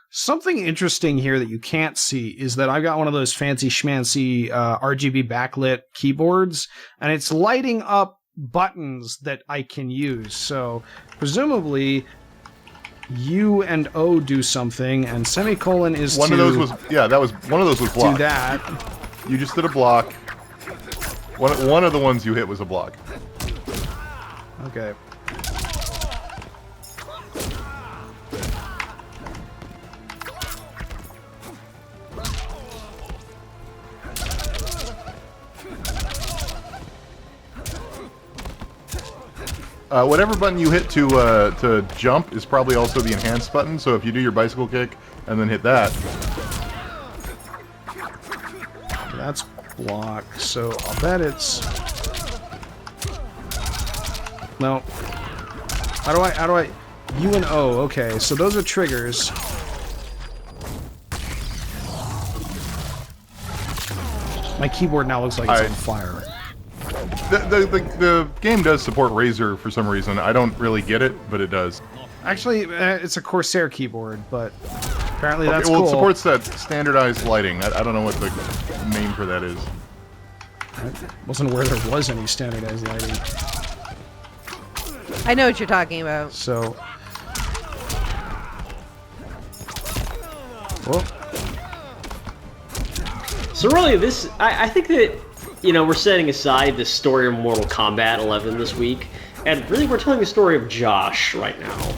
Something interesting here that you can't see is that I've got one of those fancy schmancy RGB backlit keyboards, and it's lighting up buttons that I can use. So presumably U and O do something, and semicolon is one of those was that was one of those was blocked. Do that. You just did a block. One of the ones you hit was a block. Okay. Whatever button you hit to jump is probably also the enhanced button, so if you do your bicycle kick and then hit that... That's block, so I'll bet it's... No. How do I... U and O, okay, so those are triggers. My keyboard now looks like it's on fire. The game does support Razer for some reason. I don't really get it, but it does. Actually, it's a Corsair keyboard, but apparently that's well, cool. It supports that standardized lighting. I don't know what the name for that is. I wasn't aware there was any standardized lighting. I know what you're talking about. So... Whoa. So really, this... I think that, you know, we're setting aside the story of Mortal Kombat 11 this week, and really we're telling the story of Josh right now.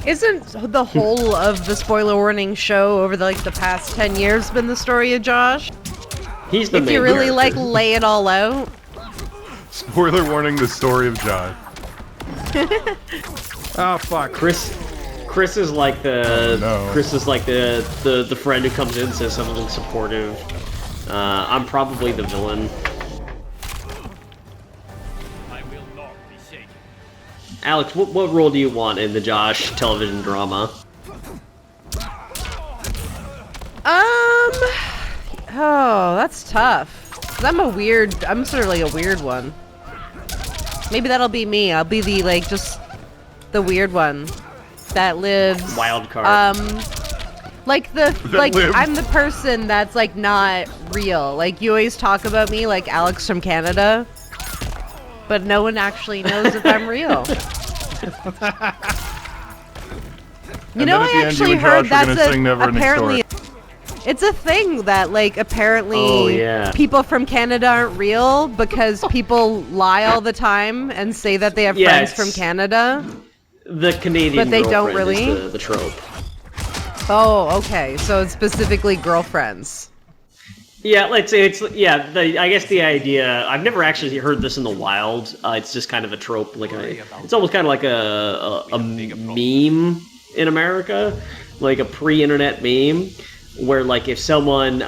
Isn't the whole of the spoiler warning show over the past 10 years been the story of Josh? He's the main If you really character. lay it all out. Spoiler warning: the story of Josh. Oh fuck. Chris is like the Chris is like the friend who comes in and says something supportive. I'm probably the villain. I will not be shaken. Alex, what role do you want in the Josh television drama? Oh, that's tough. 'Cause I'm sort of like a weird one. Maybe that'll be me. I'll be the, just the weird one that lives... Wild card. I'm the person that's, not real. Like, you always talk about me like Alex from Canada, but no one actually knows if I'm real. You know, I actually heard that's apparently... It's a thing that, apparently people from Canada aren't real because people lie all the time and say that they have friends from Canada. The Canadian but they don't girlfriend really? is the trope. Oh, okay. So it's specifically girlfriends. Yeah, let's say I guess the idea... I've never actually heard this in the wild. It's just kind of a trope. It's almost kind of like a meme in America. Like a pre-internet meme. Where, if someone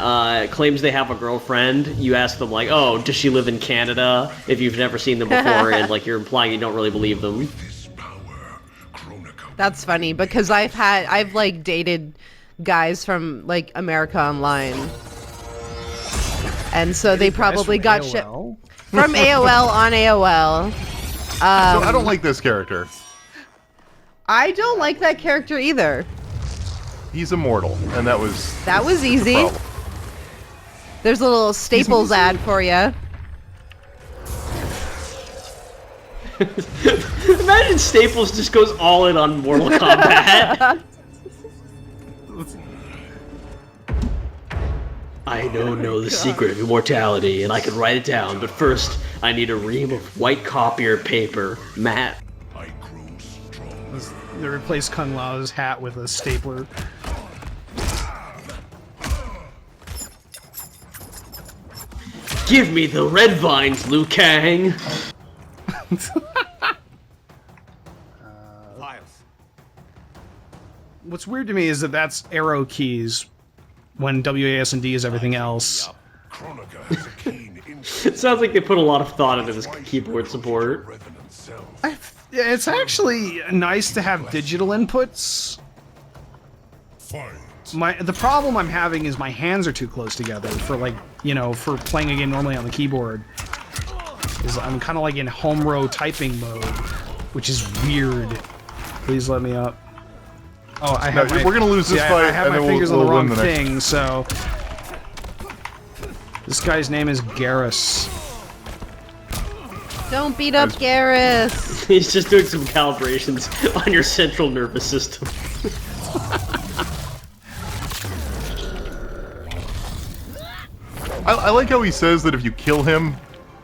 claims they have a girlfriend, you ask them, oh, does she live in Canada? If you've never seen them before, and, you're implying you don't really believe them. That's funny, because I've dated guys from, America Online. And so they probably got shit from AOL on AOL. So I don't like this character. I don't like that character either. He's immortal, and that was easy. The There's a little Staples ad for you. Imagine Staples just goes all in on Mortal Kombat. I don't know the secret of immortality, and I can write it down, but first, I need a ream of white copier paper. Matt. They replaced Kung Lao's hat with a stapler. Give me the red vines, Liu Kang! What's weird to me is that that's arrow keys when WASD is everything else. It sounds like they put a lot of thought into this keyboard support. Yeah, it's actually nice to have digital inputs. The problem I'm having is my hands are too close together for for playing a game normally on the keyboard. I'm kind of in home row typing mode, which is weird. Please let me up. Oh, I have we're gonna lose this fight, I have and my then fingers on we'll the wrong win the next. thing, so... This guy's name is Garrus. Don't beat up Garrus! He's just doing some calibrations on your central nervous system. I like how he says that if you kill him,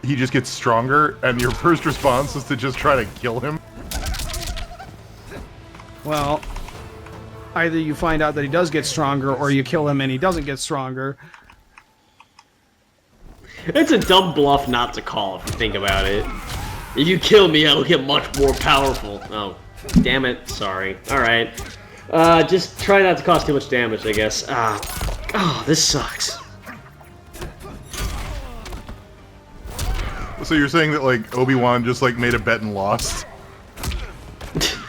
he just gets stronger, and your first response is to just try to kill him. Well, either you find out that he does get stronger, or you kill him and he doesn't get stronger. It's a dumb bluff not to call if you think about it. If you kill me, I'll get much more powerful. Oh, damn it. Sorry. Alright. Just try not to cause too much damage, I guess. Oh, this sucks. So you're saying that, like, Obi-Wan just, like, made a bet and lost?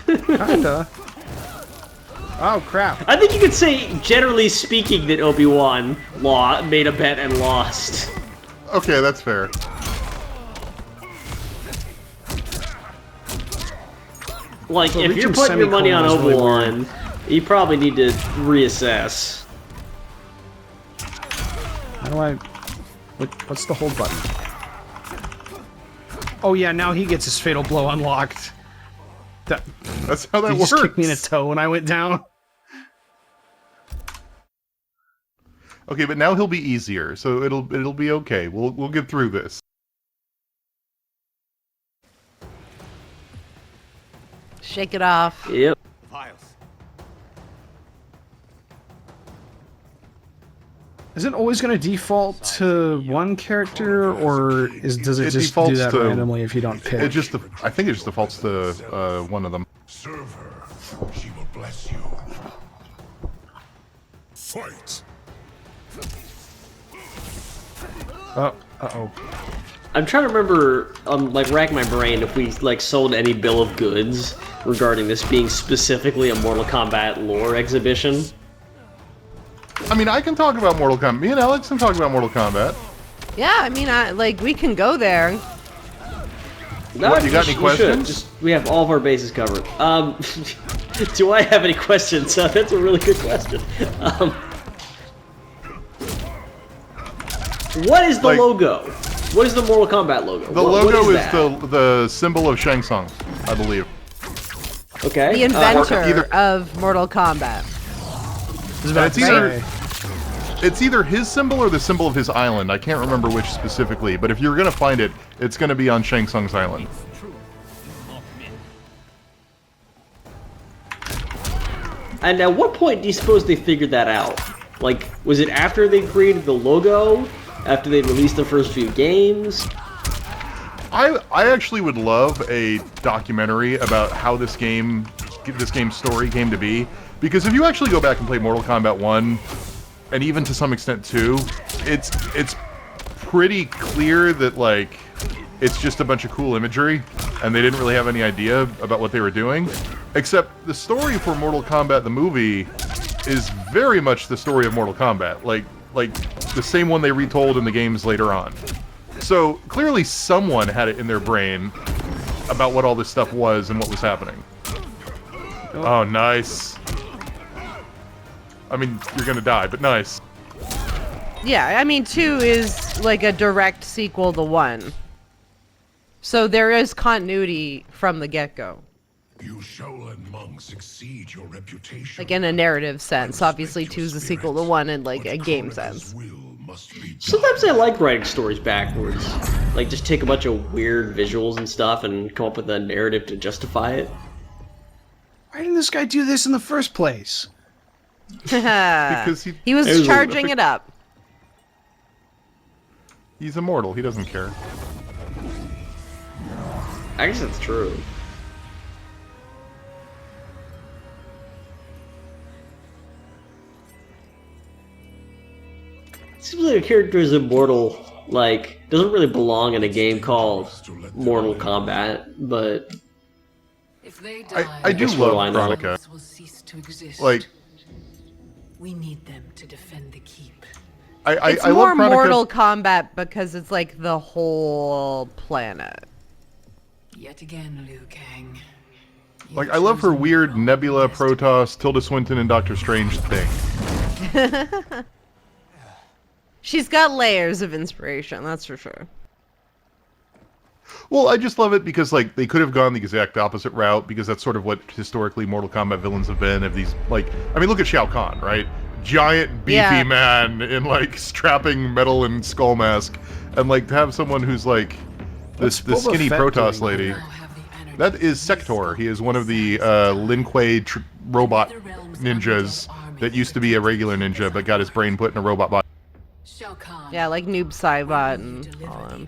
Kinda. Oh, crap. I think you could say, generally speaking, that Obi-Wan made a bet and lost. Okay, that's fair. Like, So if you're putting your money on Obi-Wan, you probably need to reassess. How do I... What's the hold button? Oh yeah, now he gets his fatal blow unlocked. That's how that He works. just kicked me in the toe when I went down. Okay, but now he'll be easier, so it'll be okay. We'll get through this. Shake it off. Yep. Files. Is it always going to default to one character, or does it just do defaults that to- randomly if you don't pick? I think it just defaults to one of them. Serve her. She will bless you. Fight. Uh-oh. I'm trying to remember, like, rack my brain if we, like, sold any bill of goods regarding this being specifically a Mortal Kombat lore exhibition. I mean, I can talk about Mortal Kombat. Me and Alex can talk about Mortal Kombat. Yeah, I mean, we can go there. What, you got any questions? We have all of our bases covered. Do I have any questions? That's a really good question. What is the logo? What is the Mortal Kombat logo? The logo is the symbol of Shang Tsung, I believe. Okay. The inventor of Mortal Kombat. It's either his symbol or the symbol of his island. I can't remember which specifically, but if you're gonna find it, it's gonna be on Shang Tsung's island. And at what point do you suppose they figured that out? Like, was it after they created the logo? After they released the first few games? I actually would love a documentary about how this game's story came to be, because if you actually go back and play Mortal Kombat 1, and even to some extent 2, it's pretty clear that, like, it's just a bunch of cool imagery, and they didn't really have any idea about what they were doing. Except the story for Mortal Kombat the movie is very much the story of Mortal Kombat, like the same one they retold in the games later on. So clearly someone had it in their brain about what all this stuff was and what was happening. Oh, nice. I mean, you're gonna die, but nice. Yeah, I mean, 2 is like a direct sequel to 1. So there is continuity from the get-go. You Shaolin monks exceed your reputation. Like in a narrative sense. Obviously 2 is a sequel to 1 in like a game sense. Sometimes I like writing stories backwards. Like, just take a bunch of weird visuals and stuff and come up with a narrative to justify it. Why didn't this guy do this in the first place? Because he was charging it up. He's immortal, he doesn't care. I guess that's true. Seems like a character is immortal, like, doesn't really belong in a game called Mortal Kombat, but... If they die, I do love Veronica. will cease to exist. Like, we need them to defend the keep. It's I more love Veronica. Mortal Kombat because it's like the whole planet. Yet again, Liu Kang. Like, I love her weird Nebula, Protoss, Tilda Swinton, and Doctor Strange thing. She's got layers of inspiration, that's for sure. Well, I just love it because, like, they could have gone the exact opposite route, because that's sort of what historically Mortal Kombat villains have been. Of these, like, I mean, look at Shao Kahn, right? Giant, beefy man in, like, strapping metal and skull mask. And, like, to have someone who's, like, this skinny Protoss lady. That is Sector. He is one of the Lin Kuei robot ninjas that used to be a regular ninja, but got his brain put in a robot body. Yeah, like Noob Saibot and all them.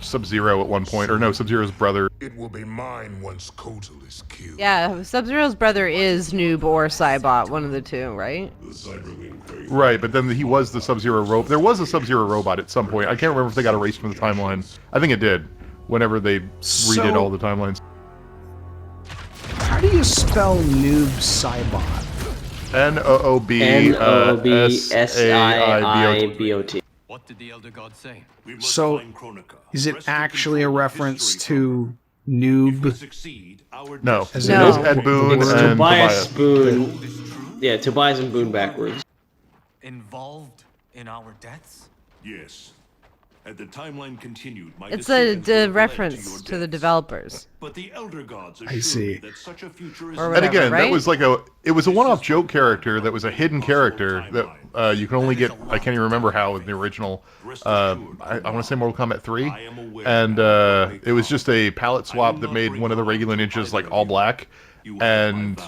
Sub-Zero at one point, or no, Sub-Zero's brother. It will be mine once Kotal is killed. Yeah, Sub-Zero's brother is Noob or Saibot, one of the two, right? Right, but then he was the Sub-Zero robot. There was a Sub-Zero robot at some point. I can't remember if they got erased from the timeline. I think it did, whenever they redid all the timelines. How do you spell Noob Saibot? N-O-O-B-S-A-I-B-O-T. What did the Elder God say? So, is it actually a reference to Noob? No. As No. It's Ed Boon It's and Tobias Tobias. Boone. Yeah, Tobias and Boone backwards. Involved in our deaths? Yes. Had the timeline continued, my It's a decisions would have led reference to your the deaths. developers. But the Elder Gods I see. assure me that such a future is Or And whatever, again, right? that was like it was a one-off joke character that was a hidden character that you can only get, I can't even remember how in the original, I want to say Mortal Kombat 3, and it was just a palette swap that made one of the regular ninjas like all black, and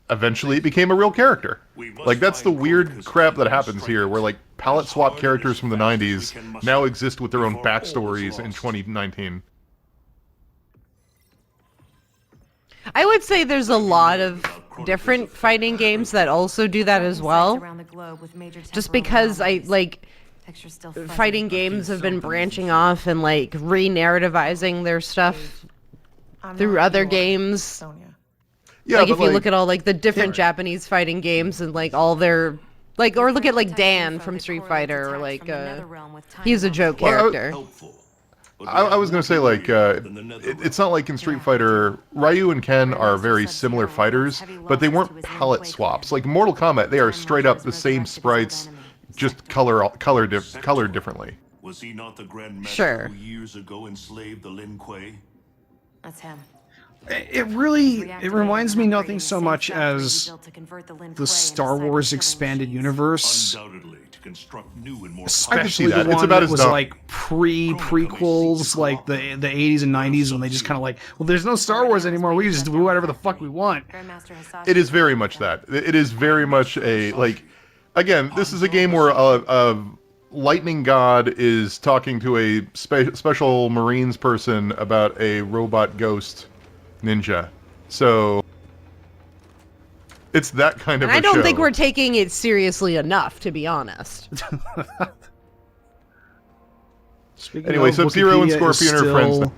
eventually it became a real character. Like, that's the weird crap that happens here, where like palette swap characters from the 90s now exist with their own backstories in 2019. I would say there's a lot of different fighting games that also do that as well. Just because fighting games have been branching off and like re-narrativizing their stuff through other games. Yeah, Like but if you look at all like the different Japanese fighting games and like all their like, or look at like Dan from Street Fighter, or like he's a joke character. I was gonna say, like, it's not like in Street Fighter, Ryu and Ken are very similar fighters, but they weren't palette swaps. Like Mortal Kombat, they are straight up the same sprites, just colored differently. Was he not the Grand Master Sure. who years ago enslaved the Lin Kuei? That's him. It reminds me nothing so much as the Star Wars expanded universe. Undoubtedly, to construct new and more Especially that. the It's one about that as was dumb. like prequels, like the 80s and 90s, when they just kind of like, well, there's no Star Wars anymore. We can just do whatever the fuck we want. It is very much that. It is very much a, like, again, this is a game where a lightning god is talking to a special Marines person about a robot ghost ninja. So it's that kind of And a I don't show. think we're taking it seriously enough, to be honest. Anyway, Sub-Zero and Wikipedia is Scorpion are friends still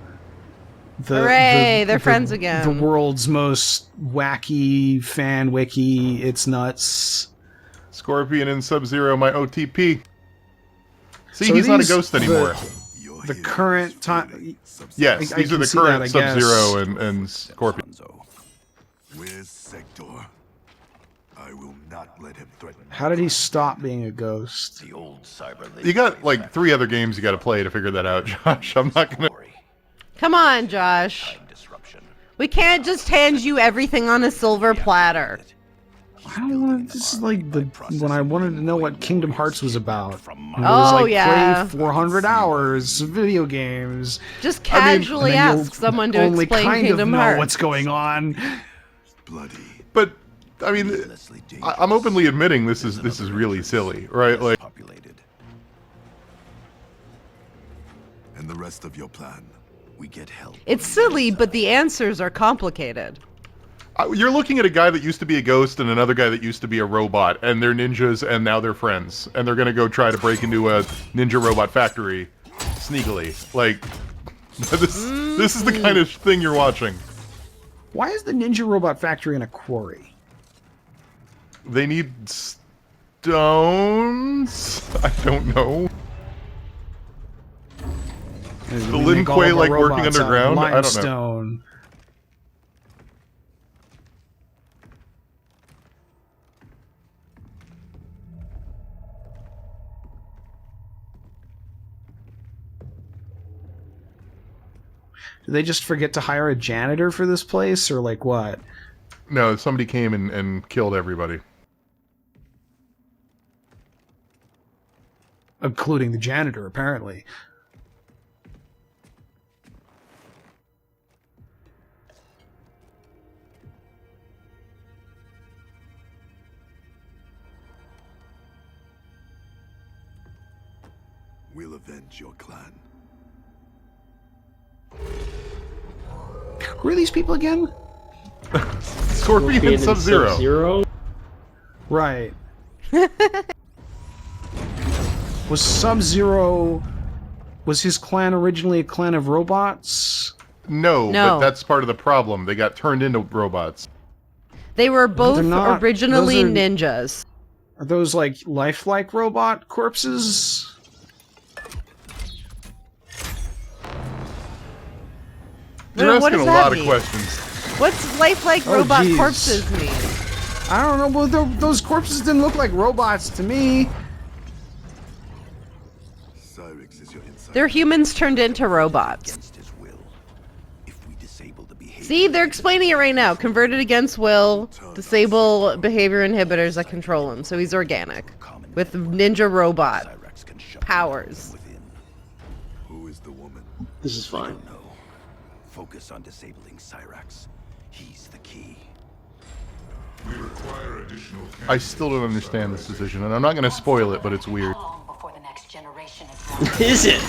Hooray, they're friends again. The world's most wacky fan wiki. It's nuts. Scorpion and Sub-Zero, my OTP. See, So he's not a these- ghost anymore. The current time. Yes, I these are can the see that, current I guess. Sub-Zero and Scorpion. Where's Sector? I will not let him threaten. How did he stop being a ghost? The old cyber. You got like 3 other games you got to play to figure that out, Josh. I'm not gonna. Come on, Josh. We can't just hand you everything on a silver platter. I don't want. This is like when I wanted to know what Kingdom Hearts was about. And it Oh, was like, yeah. play 400 hours of video games. Just And casually then you'll ask someone to only explain kind Kingdom of know Hearts. what's going on. Bloody. But I mean, I'm openly admitting this is really silly, right? Like, Populated. And the rest of your plan, we get help. It's silly, but the answers are complicated. you're looking at a guy that used to be a ghost and another guy that used to be a robot, and they're ninjas, and now they're friends, and they're gonna go try to break into a ninja robot factory sneakily. Like, this is the kind of thing you're watching. Why is the Ninja Robot Factory in a quarry? They need stones? I don't know. The Lin Kuei, like, working underground? I don't know. Limestone. Did they just forget to hire a janitor for this place, or like what? No, somebody came and killed everybody. Including the janitor, apparently. We'll avenge your clan. Who are these people again? Scorpion and Sub-Zero. Sub-Zero? Right. Was Sub-Zero... Was his clan originally a clan of robots? No, but that's part of the problem. They got turned into robots. They were both not, originally ninjas. Are those, like, lifelike robot corpses? You're What asking does a that lot mean? of questions. What's lifelike robot geez. corpses mean? I don't know, but those corpses didn't look like robots to me. Cyrix is your insight. They're humans turned into robots. Against his will. If we disable the behavior. See, they're explaining it right now. Converted against will, disable behavior inhibitors that control him. So he's organic. With ninja robot Cyrix can shut powers. within. Who is the woman? This is fine. No. Focus on disabling Cyrax. He's the key. I still don't understand this decision, and I'm not going to spoil it, but it's weird. Long before the next generation is Is it?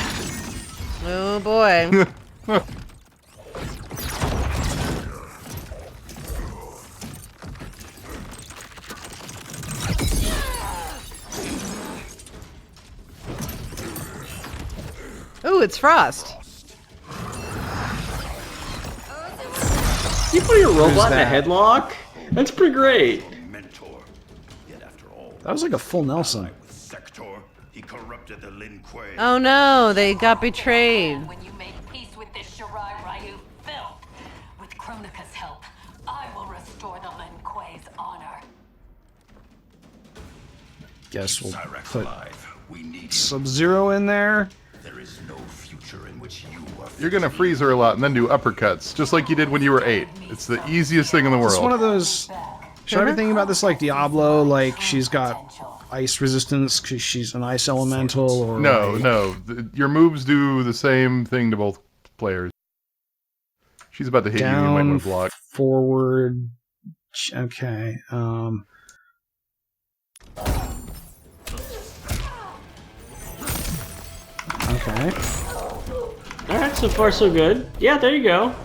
Oh boy. Ooh, it's Frost. You put your robot in a that? headlock? That's pretty great. Mentor. Yet after all, That was like a full Nelson. with Sector, he corrupted the Lin Kuei. Oh no, they got betrayed. when you made peace with this Shirai Ryu filth. With Kronika's help, I will restore the Lin Kuei's honor. Guess we'll Cyrax put alive. We need him. Sub-Zero in there. There is no future in which you are. You're going to freeze her a lot and then do uppercuts, just like you did when you were 8. It's the easiest thing in the It's one of world. those... Should I be thinking about this like Diablo, like she's got ice resistance because she's an ice elemental, or... No, like- no. Your moves do the same thing to both players. She's about to hit you, you might Down, want to block. forward... Okay, Okay. Alright, so far so good. Yeah, there you go.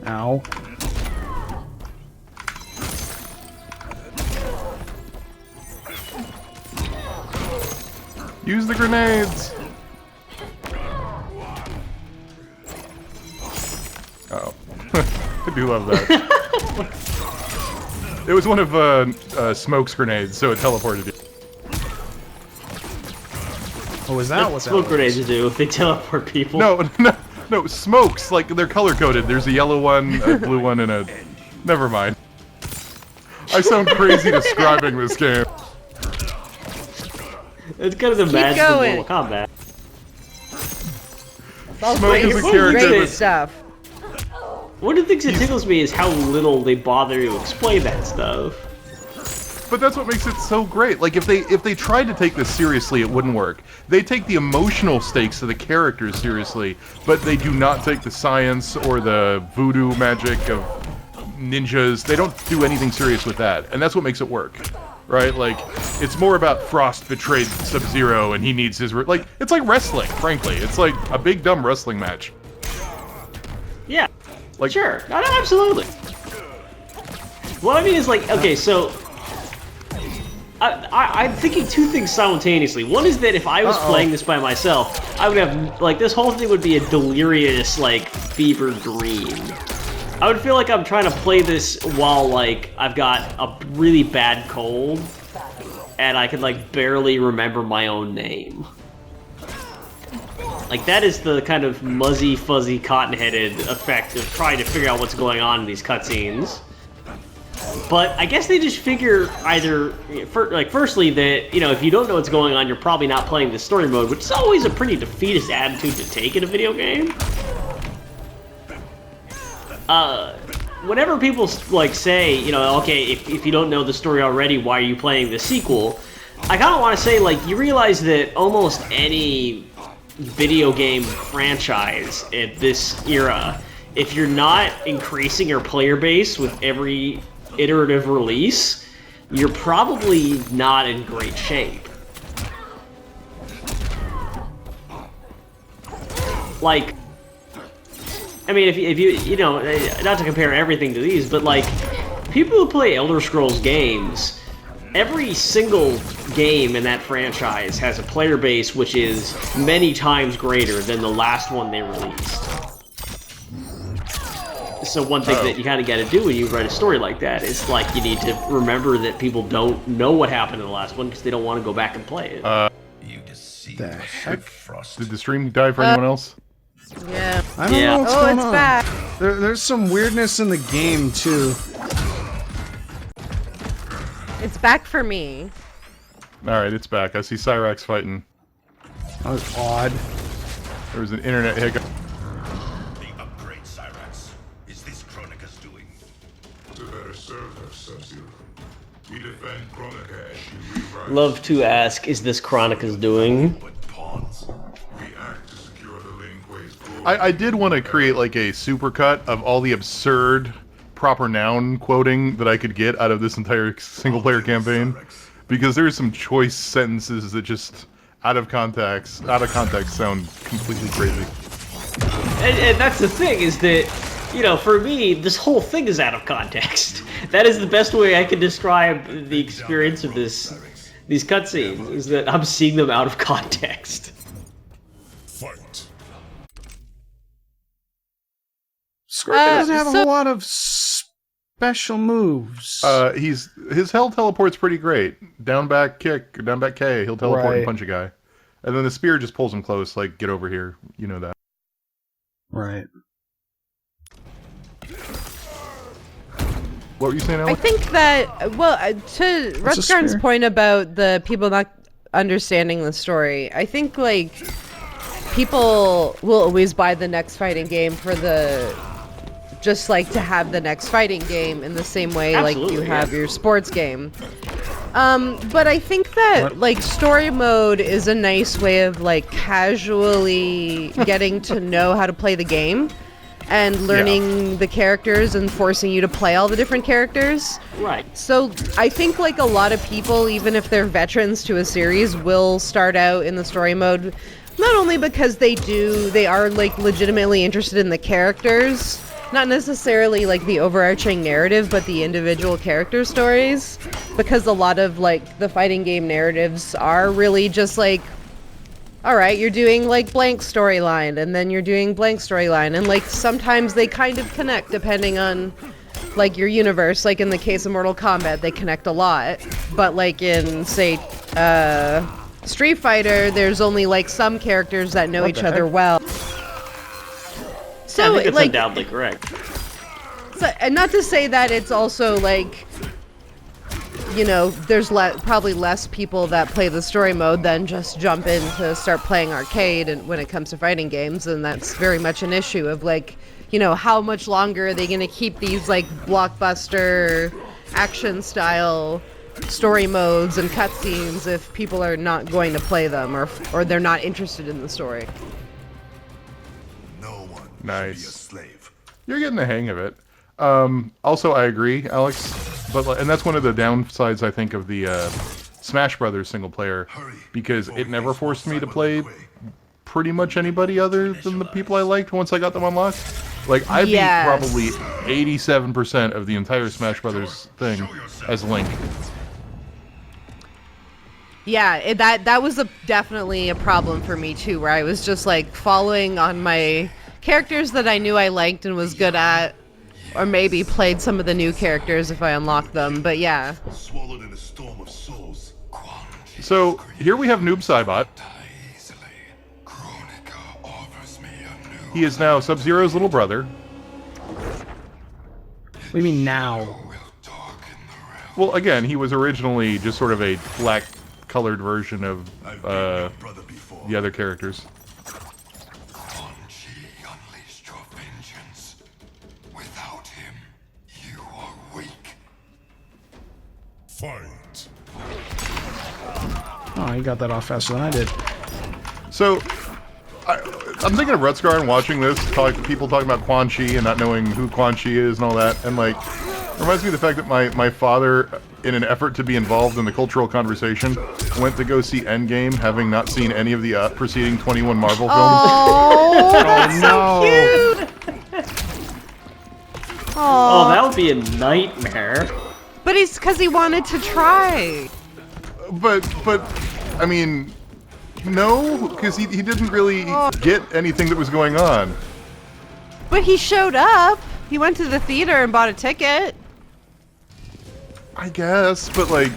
Ow. Use the grenades! Oh. I do love that. It was one of Smoke's grenades, so it teleported you. Oh, is that what that Smoke was? grenades do if they teleport people. No, Smokes, like, they're color-coded. There's a yellow one, a blue one, and a... Never mind. I sound crazy describing this game. It's kind of the magic of Mortal Kombat. Smoke is a character Great that's... stuff. One of the things that tickles me is how little they bother to explain that stuff. But that's what makes it so great. Like, if they tried to take this seriously, it wouldn't work. They take the emotional stakes of the characters seriously, but they do not take the science or the voodoo magic of ninjas. They don't do anything serious with that, and that's what makes it work. Right? Like, it's more about Frost betrayed Sub-Zero and he needs his... Like, it's like wrestling, frankly. It's like a big, dumb wrestling match. Yeah. Like, Sure. No, absolutely. What I mean is, like, okay, so... I'm thinking two things simultaneously. One is that if I was playing this by myself, I would have, like, this whole thing would be a delirious, like, fever dream. I would feel like I'm trying to play this while, like, I've got a really bad cold, and I can, like, barely remember my own name. Like, that is the kind of muzzy, fuzzy, cotton-headed effect of trying to figure out what's going on in these cutscenes. But I guess they just figure either, firstly, that, if you don't know what's going on, you're probably not playing the story mode, which is always a pretty defeatist attitude to take in a video game. Whenever people, say, okay, if you don't know the story already, why are you playing the sequel? I kind of want to say, you realize that almost any video game franchise at this era, if you're not increasing your player base with every iterative release, you're probably not in great shape. I mean, if you not to compare everything to these, but people who play Elder Scrolls games, every single game in that franchise has a player base which is many times greater than the last one they released. So one thing that you kind of got to do when you write a story like that is you need to remember that people don't know what happened in the last one because they don't want to go back and play it. The heck? Did the stream die for anyone else? Yeah. I don't know what's going it's on. back. There's some weirdness in the game too. It's back for me. Alright, it's back. I see Cyrax fighting. That was odd. There was an internet hiccup. The upgrade, Cyrax. Is this Kronika's doing? To better serve her, Sub-Zero. We defend Kronika as she rewrites. Love to ask, is this Kronika's doing? But pawns. We act to secure the Lin Kuei's glory. I did want to create a supercut of all the absurd proper noun quoting that I could get out of this entire single-player campaign, because there's some choice sentences that just out of context sound completely crazy. And that's the thing, is that, for me, this whole thing is out of context. That is the best way I can describe the experience of these cutscenes, is that I'm seeing them out of context. Fight. Scorpion doesn't have a whole lot of special moves. His hell teleport's pretty great. Down back kick, or down back K, he'll teleport and punch a guy. And then the spear just pulls him close, get over here. You know that. Right. What were you saying, Alex? I think that, to Rutskarn's point about the people not understanding the story, I think, people will always buy the next fighting game for just to have the next fighting game in the same way you have your sports game. But I think that story mode is a nice way of casually getting to know how to play the game and learning the characters and forcing you to play all the different characters. Right. So I think a lot of people, even if they're veterans to a series, will start out in the story mode, not only because they are legitimately interested in the characters, not necessarily the overarching narrative, but the individual character stories, because a lot of the fighting game narratives are really just all right, you're doing blank storyline, and then you're doing blank storyline, and sometimes they kind of connect depending on your universe. In the case of Mortal Kombat, they connect a lot, but in say Street Fighter, there's only some characters that know each other well. So I think that's undoubtedly correct. So, and not to say that it's also there's probably less people that play the story mode than just jump in to start playing arcade, and when it comes to fighting games, and that's very much an issue of how much longer are they going to keep these blockbuster action style story modes and cutscenes if people are not going to play them, or they're not interested in the story. No one Nice. should be a slave. You're getting the hang of it. Also, I agree, Alex, and that's one of the downsides, I think, of the Smash Brothers single player, because it never forced me to play pretty much anybody other than the people I liked once I got them unlocked. I beat probably 87% of the entire Smash Brothers thing as Link. Yeah, that was definitely a problem for me too, where I was just following on my characters that I knew I liked and was good at, or maybe played some of the new characters if I unlocked them, but yeah. Swallowed in a storm of souls. So, here we have Noob Saibot. He is now Sub-Zero's little brother. What do you mean now? Well, again, he was originally just sort of a black-colored version of the other characters. Quan Chi unleashed your vengeance. Without him, you are weak. Fight. Oh, you got that off faster than I did. So, I'm thinking of Rutsgar and watching this, people talking about Quan Chi and not knowing who Quan Chi is and all that, and like, it reminds me of the fact that my father, in an effort to be involved in the cultural conversation, went to go see Endgame, having not seen any of the preceding 21 Marvel films. Oh, that's no. so cute! Oh, that would be a nightmare. But he's because he wanted to try. But, I mean, no, because he didn't really get anything that was going on. But he showed up. He went to the theater and bought a ticket. I guess, but like,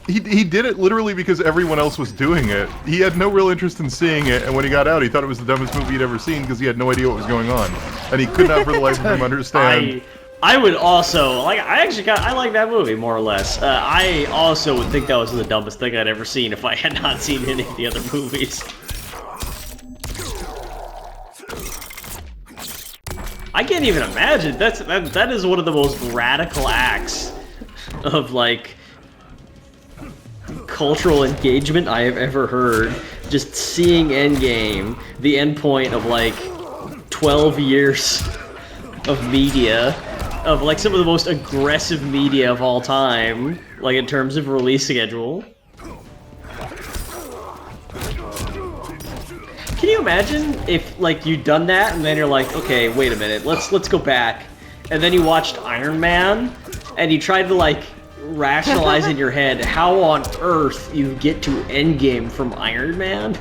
he did it literally because everyone else was doing it. He had no real interest in seeing it, and when he got out, he thought it was the dumbest movie he'd ever seen because he had no idea what was going on, and he could not for the life of him understand. I would also like. I like that movie more or less. I also would think that was the dumbest thing I'd ever seen if I had not seen any of the other movies. I can't even imagine. That is one of the most radical acts of like cultural engagement I have ever heard. Just seeing Endgame, the endpoint of like 12 years of media, of like some of the most aggressive media of all time, like in terms of release schedule. Can you imagine if like you'd done that and then you're like, okay, wait a minute, let's go back, and then you watched Iron Man and you tried to like rationalize in your head how on earth you get to Endgame from Iron Man?